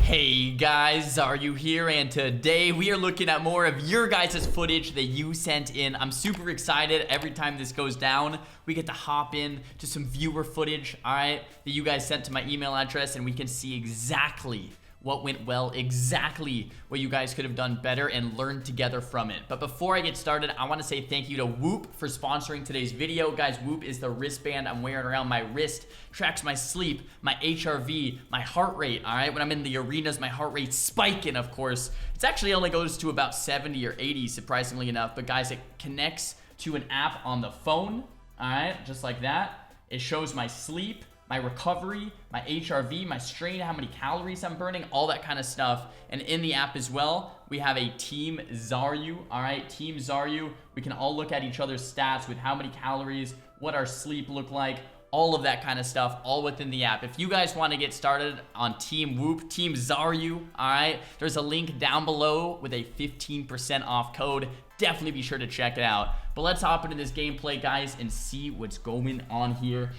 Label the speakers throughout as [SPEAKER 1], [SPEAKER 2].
[SPEAKER 1] Hey guys, Xaryu here, and today we are looking at more of your guys' footage that you sent in. I'm super excited. Every time this goes down, we get to hop in to some viewer footage, alright, that you guys sent to my email address, and we can see exactly what went well, exactly what you guys could have done better, and learn together from it. But before I get started, I want to say thank you to Whoop for sponsoring today's video. Guys, Whoop is the wristband I'm wearing around my wrist, tracks my sleep, my HRV, my heart rate, all right? When I'm in the arenas, my heart rate's spiking, of course. It actually only goes to about 70 or 80, surprisingly enough. But guys, it connects to an app on the phone, all right? Just like that. It shows my sleep, my recovery, my HRV, my strain, how many calories I'm burning, all that kind of stuff. And in the app as well, we have a Team Xaryu, all right? Team Xaryu. We can all look at each other's stats with how many calories, what our sleep look like, all of that kind of stuff, all within the app. If you guys want to get started on Team Whoop, Team Xaryu, all right? There's a link down below with a 15% off code. Definitely be sure to check it out. But let's hop into this gameplay, guys, and see what's going on here.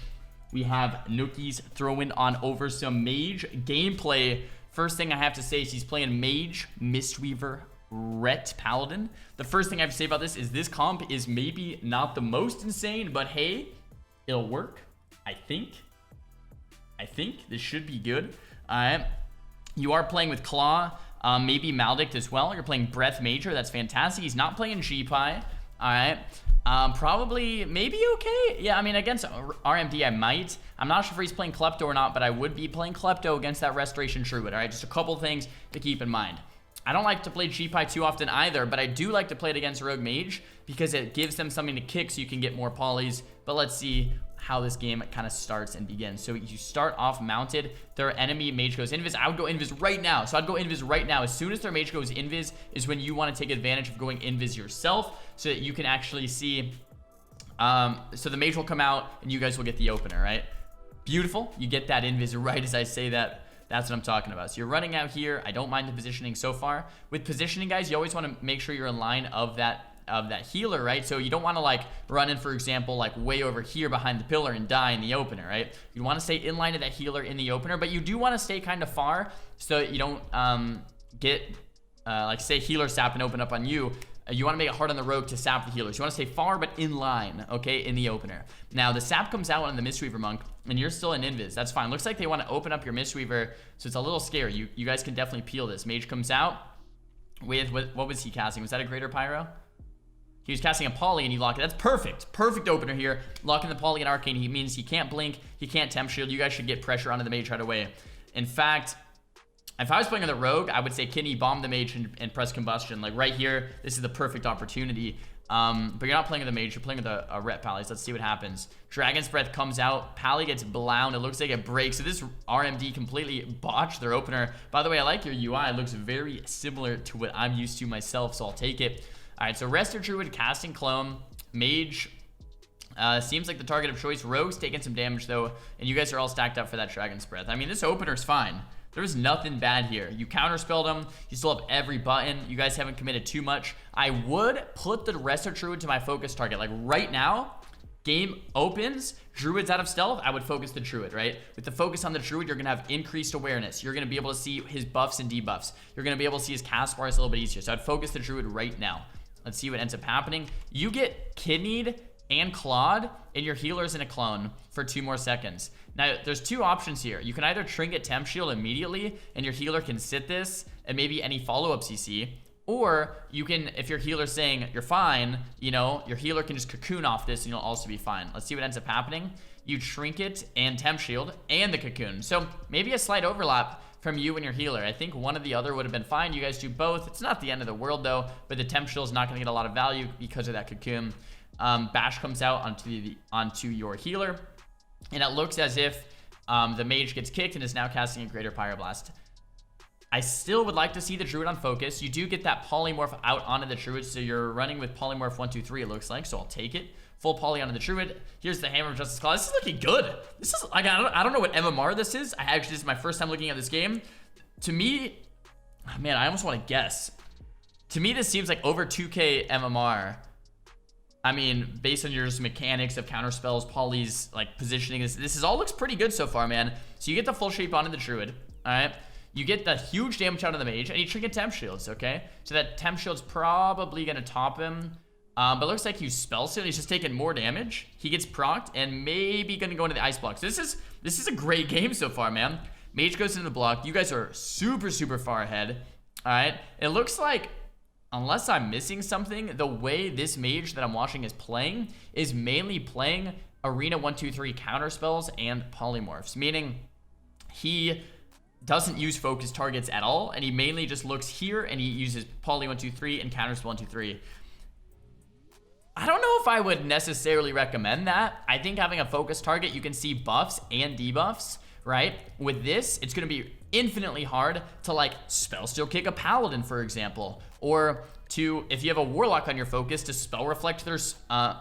[SPEAKER 1] We have Nookies throwing on over some Mage gameplay. First thing I have to say is he's playing Mage, Mistweaver, Ret, Paladin. The first thing I have to say about this comp is maybe not the most insane, but hey, it'll work. I think this should be good. You are playing with Claw, maybe Maldict as well. You're playing Breath Major. That's fantastic. He's not playing G-Pie. All right. Probably, maybe okay. Yeah, I mean, against RMD, I might. I'm not sure if he's playing Klepto or not, but I would be playing Klepto against that Restoration Druid. All right, just a couple things to keep in mind. I don't like to play G-Pie too often either, but I do like to play it against Rogue Mage because it gives them something to kick so you can get more polys. But let's see how this game kind of starts and begins. So you start off mounted. Their enemy mage goes invis. I would go invis right now. So I'd go invis right now. As soon as their mage goes invis is when you want to take advantage of going invis yourself so that you can actually see. So the mage will come out and you guys will get the opener, right? Beautiful. You get that invis right as I say that. That's what I'm talking about. So you're running out here. I don't mind the positioning so far. With positioning, guys, you always want to make sure you're in line of that healer, right? So you don't want to like run in, for example, like way over here behind the pillar and die in the opener, right? You want to stay in line of that healer in the opener, but you do want to stay kind of far so that you don't get like say healer sap and open up on you. You want to make it hard on the rogue to sap the healers. You want to stay far but in line, okay, in the opener. Now the sap comes out on the Mistweaver monk and you're still in invis. That's fine. Looks like they want to open up your Mistweaver, so it's a little scary. You guys can definitely peel this. Mage comes out with what was he casting? Was that a greater pyro? He was casting a poly and you lock it. That's perfect. Perfect opener here. Locking the poly and arcane. He means he can't blink. He can't temp shield. You guys should get pressure onto the mage right away. In fact, if I was playing on the rogue, I would say kidney bomb the mage and press combustion. Like right here, this is the perfect opportunity. But you're not playing with the mage. You're playing with a Ret Pally. Let's see what happens. Dragon's Breath comes out. Pally gets blown. It looks like it breaks. So this RMD completely botched their opener. By the way, I like your UI. It looks very similar to what I'm used to myself, so I'll take it. All right, so Resto Druid casting Clone. Mage seems like the target of choice. Rogue's taking some damage, though, and you guys are all stacked up for that Dragon's Breath. I mean, this opener's fine. There's nothing bad here. You counterspelled them. You still have every button. You guys haven't committed too much. I would put the Resto Druid to my focus target. Like right now, game opens, Druid's out of stealth, I would focus the Druid, right? With the focus on the Druid, you're gonna have increased awareness. You're gonna be able to see his buffs and debuffs. You're gonna be able to see his cast bars a little bit easier. So I'd focus the Druid right now. Let's see what ends up happening. You get kidneyed and clawed, and your healer's in a clone for 2 more seconds. Now, there's 2 options here. You can either trinket temp shield immediately, and your healer can sit this, and maybe any follow-up CC, or you can, if your healer's saying you're fine, you know, your healer can just cocoon off this, and you'll also be fine. Let's see what ends up happening. You trinket and temp shield and the cocoon. So maybe a slight overlap from you and your healer. I think one or the other would have been fine. You guys do both. It's not the end of the world though, but the temp shield is not going to get a lot of value because of that cocoon. Bash comes out onto your healer, and it looks as if the mage gets kicked and is now casting a greater pyroblast. I still would like to see the Druid on focus. You do get that polymorph out onto the Druid, so you're running with polymorph 1, 2, 3 it looks like, so I'll take it. Full poly onto the Druid. Here's the Hammer of Justice Claw. This is looking good. This is like, I don't know what MMR this is. This is my first time looking at this game. To me, man, I almost want to guess. To me, this seems like over 2k MMR. I mean, based on your mechanics of counter spells, polys, like positioning, this all looks pretty good so far, man. So you get the full shape onto the Druid. All right. you get the huge damage out of the mage, and you trinket temp shields, okay? So that temp shield's probably gonna top him. But it looks like you spell seal. He's just taking more damage. He gets procced and maybe gonna go into the ice block. So this is a great game so far, man. Mage goes into the block. You guys are super, super far ahead. All right. It looks like, unless I'm missing something, the way this mage that I'm watching is playing is mainly playing Arena 1, 2, 3 counter spells and polymorphs, meaning he doesn't use focus targets at all, and he mainly just looks here and he uses poly 1, 2, 3 and counter spell 1, 2, 3. I don't know if I would necessarily recommend that. I think having a focus target, you can see buffs and debuffs, right? With this, it's going to be infinitely hard to like spell steal kick a paladin, for example, or to, if you have a warlock on your focus, to spell reflect their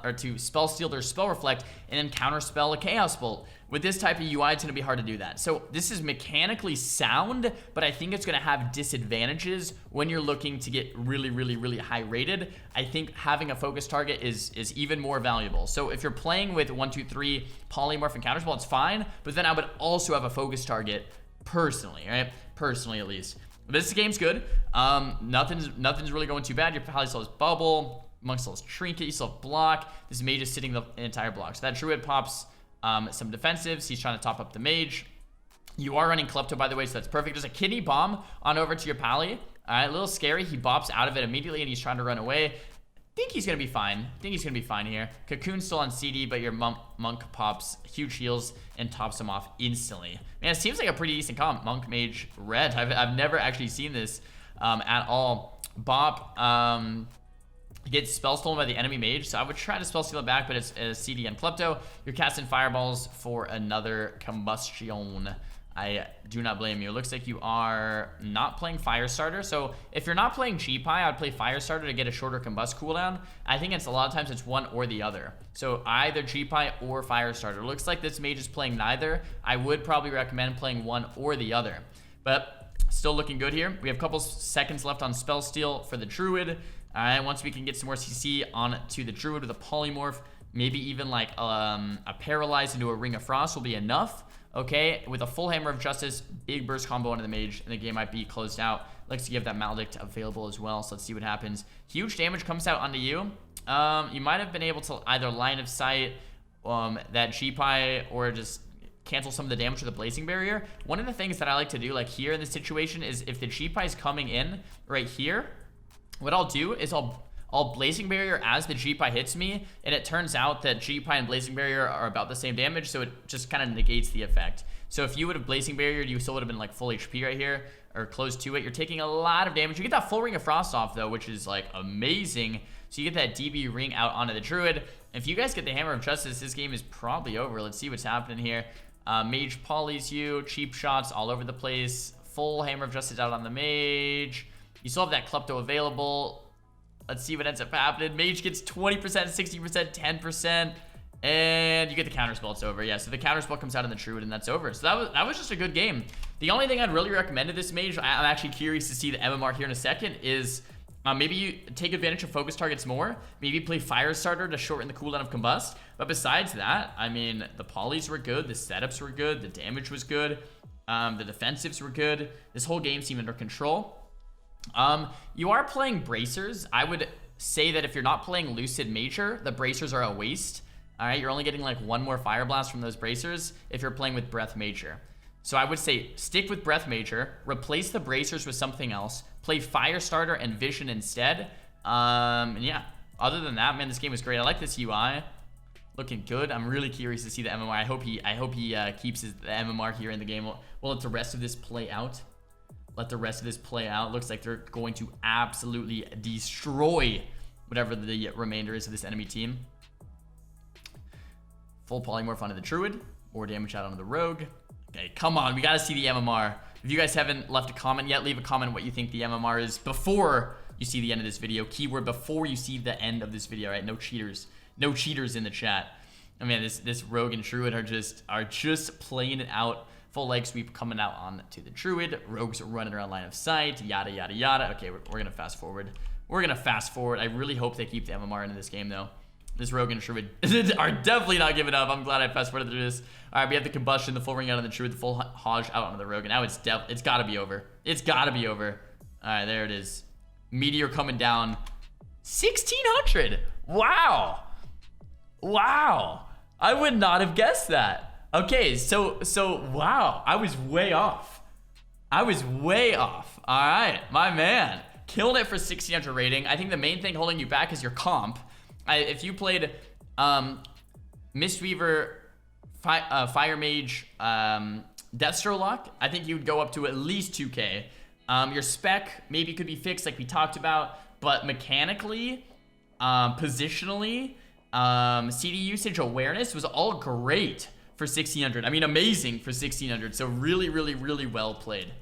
[SPEAKER 1] or to spell steal their spell reflect and then counter spell a chaos bolt. With this type of UI, it's going to be hard to do that. So this is mechanically sound, but I think it's going to have disadvantages when you're looking to get really, really, really high rated. I think having a focus target is even more valuable. So if you're playing with 1, 2, 3 polymorph and counterspell, it's fine, but then I would also have a focus target personally, right? Personally, at least. But this game's good. Nothing's really going too bad. You probably still has bubble, monk still has trinket, you still have block. This mage is sitting the entire block. So that druid pops some defensives. He's trying to top up the mage. You are running Klepto, by the way, so that's perfect. There's a kidney bomb on over to your pally. All right, a little scary. He bops out of it immediately, and he's trying to run away. Think he's gonna be fine. Here. Cocoon's still on CD, but your monk pops huge heals and tops him off instantly. Man, it seems like a pretty decent comp. Monk, mage, red. I've never actually seen this at all. Bop gets spell stolen by the enemy mage, so I would try to spell steal it back, but it's a CD and Klepto. You're casting fireballs for another combustion. I do not blame you. It looks like you are not playing Firestarter. So if you're not playing G-Pie, I'd play Firestarter to get a shorter combust cooldown. I think it's a lot of times it's one or the other. So either G-Pie or Firestarter. Looks like this mage is playing neither. I would probably recommend playing one or the other. But still looking good here. We have a couple seconds left on Spell Steal for the Druid. All right, once we can get some more CC on to the Druid with a Polymorph, maybe even like a Paralyze into a Ring of Frost will be enough. Okay, with a full Hammer of Justice, big burst combo onto the mage, and the game might be closed out. Likes to give that Maledict available as well, so let's see what happens. Huge damage comes out onto you. You might have been able to either line of sight that G-Pie or just cancel some of the damage with the Blazing Barrier. One of the things that I like to do, like here in this situation, is if the G-Pie is coming in right here, what I'll do is I'll Blazing Barrier as the G-Pie hits me, and it turns out that G-Pie and Blazing Barrier are about the same damage, so it just kind of negates the effect. So if you would have Blazing Barrier, you still would have been like full HP right here, or close to it. You're taking a lot of damage. You get that full Ring of Frost off, though, which is like amazing. So you get that DB ring out onto the Druid. If you guys get the Hammer of Justice, this game is probably over. Let's see what's happening here. Mage polys you, cheap shots all over the place. Full Hammer of Justice out on the Mage. You still have that Klepto available. Let's see what ends up happening. Mage gets 20%, 60%, 10%, and you get the counterspell. It's over. Yeah, so the counterspell comes out in the Druid, and that's over. So that was just a good game. The only thing I'd really recommend to this mage, I'm actually curious to see the MMR here in a second, is maybe you take advantage of focus targets more. Maybe play Firestarter to shorten the cooldown of Combust. But besides that, I mean, the polys were good, the setups were good, the damage was good, the defensives were good. This whole game seemed under control. You are playing bracers. I would say that if you're not playing Lucid Major, the bracers are a waste. All right, you're only getting like one more Fire Blast from those bracers if you're playing with Breath Major. So I would say stick with Breath Major, replace the bracers with something else, play Firestarter and Vision instead. And yeah, other than that, man, this game is great. I like this UI. Looking good. I'm really curious to see the MMR. I hope he keeps the MMR here in the game. We'll let the rest of this play out. Looks like they're going to absolutely destroy whatever the remainder is of this enemy team. Full polymorph onto the Druid. More damage out onto the Rogue. Okay, come on. We got to see the MMR. If you guys haven't left a comment yet, leave a comment what you think the MMR is before you see the end of this video. Keyword before you see the end of this video, right? No cheaters. No cheaters in the chat. I mean, this Rogue and Druid are just playing it out. Full leg sweep coming out on to the Druid. Rogues running around line of sight. Yada, yada, yada. Okay, we're going to fast forward. I really hope they keep the MMR into this game, though. This Rogan Druid are definitely not giving up. I'm glad I fast forwarded through this. All right, we have the combustion, the full ring out of the Druid, the full Hodge out onto the Rogan. Now it's gotta be over. It's gotta be over. All right, there it is. Meteor coming down. 1600. Wow. Wow. I would not have guessed that. Okay, so wow. I was way off. All right, my man. Killed it for 1600 rating. I think the main thing holding you back is your comp. If you played Mistweaver, Fire Mage, Deathstroke Lock, I think you would go up to at least 2k. Your spec maybe could be fixed like we talked about, but mechanically, positionally, CD usage, awareness was all great for 1600. I mean, amazing for 1600. So really, really, really well played.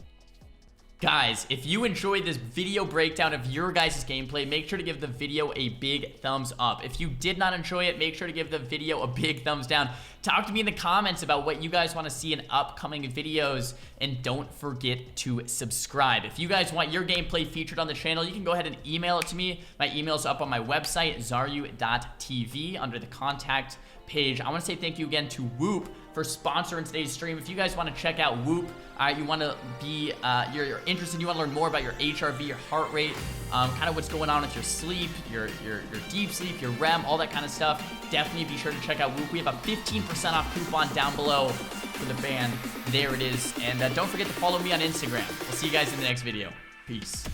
[SPEAKER 1] Guys, if you enjoyed this video breakdown of your guys' gameplay, make sure to give the video a big thumbs up. If you did not enjoy it, make sure to give the video a big thumbs down. Talk to me in the comments about what you guys want to see in upcoming videos, and don't forget to subscribe. If you guys want your gameplay featured on the channel, you can go ahead and email it to me. My email is up on my website, xaryu.tv, under the contact page. I want to say thank you again to Whoop for sponsoring today's stream. If you guys want to check out Whoop, you want to be you're interested, you want to learn more about your HRV, your heart rate, kind of what's going on with your sleep, your deep sleep, your REM, all that kind of stuff, definitely be sure to check out Whoop. We have a 15% off coupon down below for the band. There it is. And don't forget to follow me on Instagram. We'll see you guys in the next video. Peace.